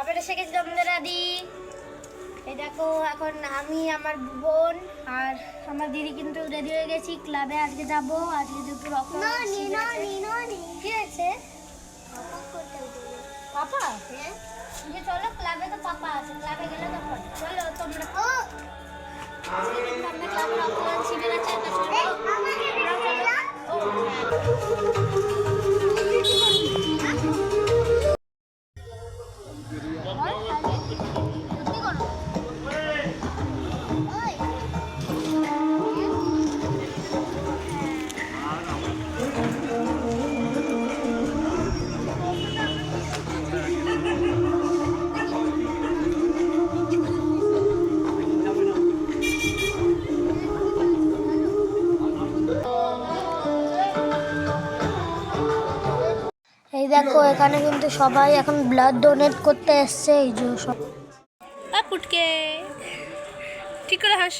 আবার এসে গেছি তোমাদের দাদি। এই দেখো এখন আমি আমার বোন আর আমার দিদি কিন্তু রেডি হয়ে গেছি, ক্লাবে আজকে যাব। আজকে দুপুর কি আছে পাপা? হ্যাঁ চলো, ক্লাবে তো পাপা আছে, ক্লাবে গেলে তো চলো তোমরা। আমরা ক্লাবে রক্তদান শিবির আছে, এই দেখো এখানে কিন্তু সবাই এখন ব্লাড ডোনেট করতে এসছে। এই যে সব পুটকে ঠিক করে হাস।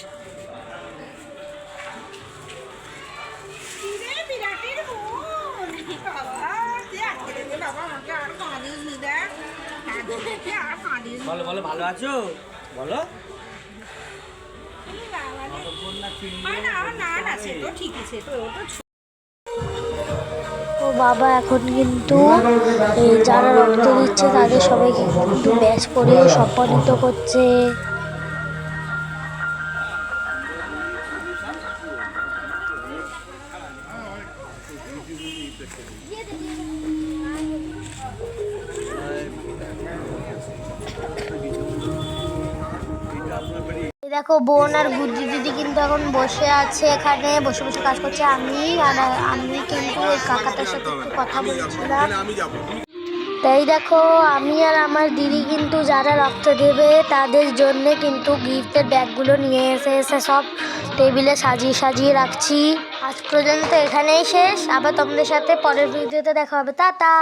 বলো বলো, ভালো আছো? বলো। ও বাবা, এখন কিন্তু এই যারা রক্ত দিচ্ছে তাদের সবাইকে কিন্তু ব্যাচ পরিয়ে সম্মানিত করছে। দেখো বোন আর বুদ্ধি দিদি কিন্তু এখন বসে আছে, এখানে বসে বসে কাজ করছে। আমি কিন্তু ওই কাকাটার সাথে একটু কথা বলছিলাম। তাই দেখো আমি আর আমার দিদি কিন্তু যারা রক্ত দেবে তাদের জন্য কিন্তু গিফটের ব্যাগগুলো নিয়ে এসে সব টেবিলে সাজিয়ে সাজিয়ে রাখছি। আজ পর্যন্ত এখানেই শেষ, আবার তোমাদের সাথে পরের ভিডিওতে দেখা হবে। টাটা।